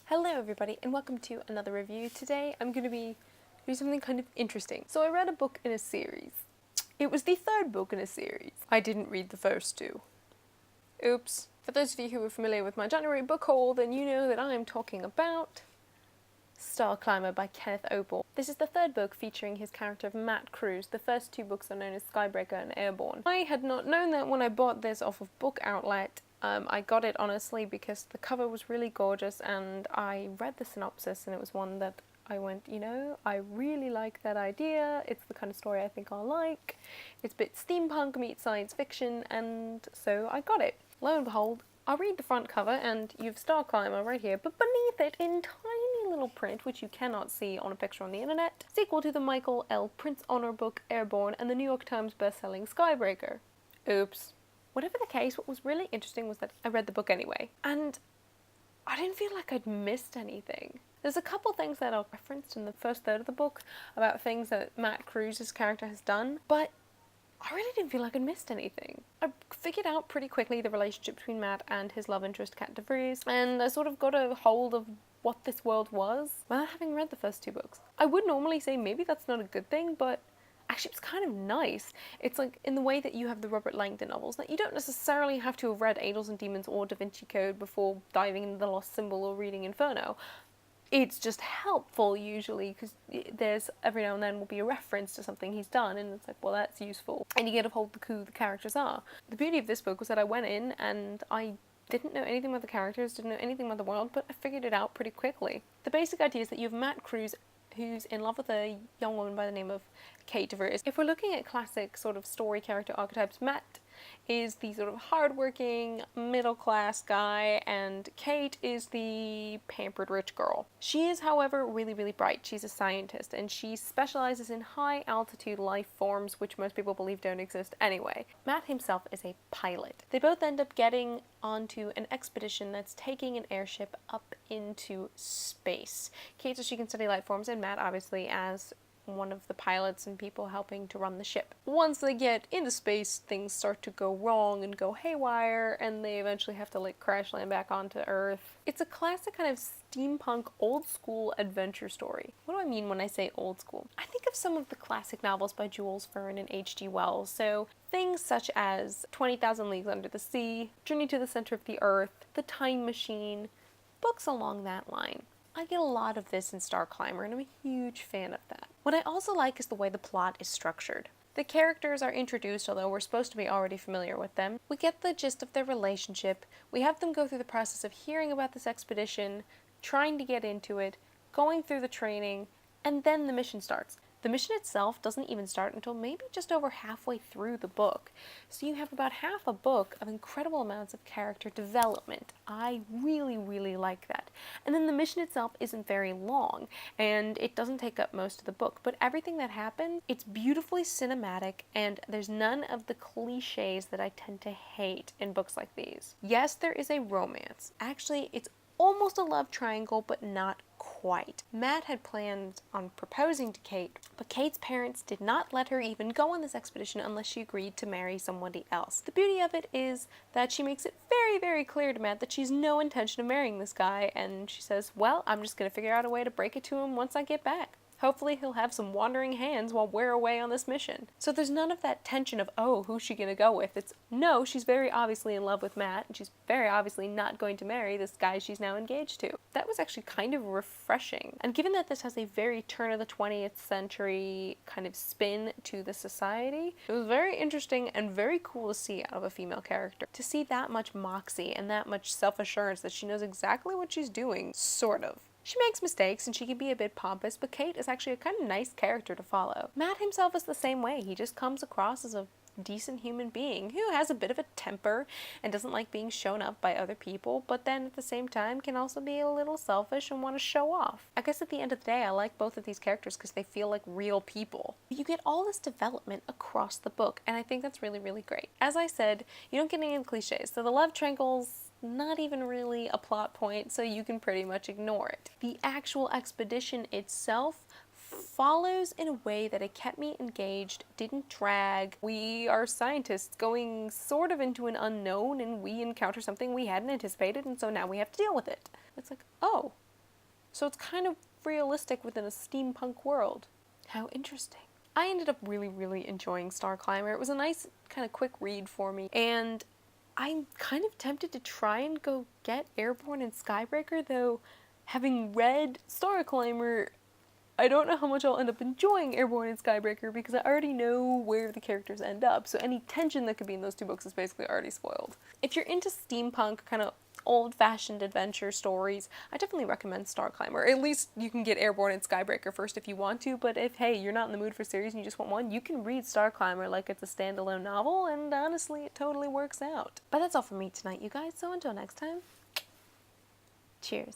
Hello everybody and welcome to another review. Today I'm going to be doing something kind of interesting. So I read a book in a series. It was the third book in a series. I didn't read the first two. Oops. For those of you who are familiar with my January book haul, then you know that I am talking about Starclimber by Kenneth Oppel. This is the third book featuring his character of Matt Cruse. The first two books are known as Skybreaker and Airborne. I had not known that when I bought this off of Book Outlet. I got it honestly because the cover was really gorgeous and I read the synopsis and it was one that I went, you know, I really like that idea. It's the kind of story I think I'll like. It's a bit steampunk meets science fiction, and so I got it. Lo and behold, I'll read the front cover and you've Starclimber right here, but beneath it in tiny little print, which you cannot see on a picture on the internet, sequel to the Michael L. Prince Honor book Airborne and the New York Times best-selling Skybreaker. Oops. Whatever the case, what was really interesting was that I read the book anyway, and I didn't feel like I'd missed anything. There's a couple things that are referenced in the first third of the book about things that Matt Cruse's character has done, but I really didn't feel like I'd missed anything. I figured out pretty quickly the relationship between Matt and his love interest, Vries, and I sort of got a hold of what this world was without having read the first two books. I would normally say maybe that's not a good thing, but actually it's kind of nice. It's like in the way that you have the Robert Langdon novels, that you don't necessarily have to have read Angels and Demons or Da Vinci Code before diving into The Lost Symbol or reading Inferno. It's just helpful usually because there's every now and then will be a reference to something he's done and it's like, well, that's useful. And you get a hold of who the characters are. The beauty of this book was that I went in and I didn't know anything about the characters, didn't know anything about the world, but I figured it out pretty quickly. The basic idea is that you have Matt Cruse who's in love with a young woman by the name of Kate Vries. If we're looking at classic sort of story character archetypes, Matt is the sort of hardworking middle-class guy and Kate is the pampered rich girl. She is, however, really, really bright. She's a scientist and she specializes in high-altitude life forms, which most people believe don't exist anyway. Matt himself is a pilot. They both end up getting onto an expedition that's taking an airship up into space. Kate, so she can study life forms, and Matt, obviously, as one of the pilots and people helping to run the ship. Once they get into space, things start to go wrong and go haywire, and they eventually have to like crash land back onto Earth. It's a classic kind of steampunk old school adventure story. What do I mean when I say old school? I think of some of the classic novels by Jules Verne and H.G. Wells, so things such as 20,000 Leagues Under the Sea, Journey to the Center of the Earth, The Time Machine, books along that line. I get a lot of this in Starclimber, and I'm a huge fan of that. What I also like is the way the plot is structured. The characters are introduced, although we're supposed to be already familiar with them. We get the gist of their relationship, we have them go through the process of hearing about this expedition, trying to get into it, going through the training, and then the mission starts. The mission itself doesn't even start until maybe just over halfway through the book. So you have about half a book of incredible amounts of character development. I really, really like that. And then the mission itself isn't very long, and it doesn't take up most of the book, but everything that happens, it's beautifully cinematic, and there's none of the cliches that I tend to hate in books like these. Yes, there is a romance. Actually, it's almost a love triangle, but not quite. Matt had planned on proposing to Kate, but Kate's parents did not let her even go on this expedition unless she agreed to marry somebody else. The beauty of it is that she makes it very, very clear to Matt that she's no intention of marrying this guy, and she says, well, I'm just gonna figure out a way to break it to him once I get back. Hopefully he'll have some wandering hands while we're away on this mission. So there's none of that tension of, oh, who's she gonna go with? It's, no, she's very obviously in love with Matt, and she's very obviously not going to marry this guy she's now engaged to. That was actually kind of refreshing. And given that this has a very turn of the 20th century kind of spin to the society, it was very interesting and very cool to see out of a female character. To see that much moxie and that much self-assurance that she knows exactly what she's doing, sort of. She makes mistakes and she can be a bit pompous, but Kate is actually a kind of nice character to follow. Matt himself is the same way. He just comes across as a decent human being who has a bit of a temper and doesn't like being shown up by other people, but then at the same time can also be a little selfish and want to show off. I guess at the end of the day, I like both of these characters because they feel like real people. You get all this development across the book, and I think that's really, really great. As I said, you don't get any of the cliches, so the love triangles, not even really a plot point, so you can pretty much ignore it. The actual expedition itself follows in a way that it kept me engaged, didn't drag. We are scientists going sort of into an unknown, and we encounter something we hadn't anticipated, and so now we have to deal with it. It's like, oh, So it's kind of realistic within a steampunk world. How interesting. I ended up really enjoying Starclimber. It was a nice kind of quick read for me, and I'm kind of tempted to try and go get Airborne and Skybreaker, though having read Starclimber, I don't know how much I'll end up enjoying Airborne and Skybreaker because I already know where the characters end up, so any tension that could be in those two books is basically already spoiled. If you're into steampunk, kind of old-fashioned adventure stories, I definitely recommend Starclimber. At least you can get Airborne and Skybreaker first if you want to, but if, hey, you're not in the mood for series and you just want one, you can read Starclimber like it's a standalone novel, and honestly, it totally works out. But that's all from me tonight, you guys, so until next time, cheers.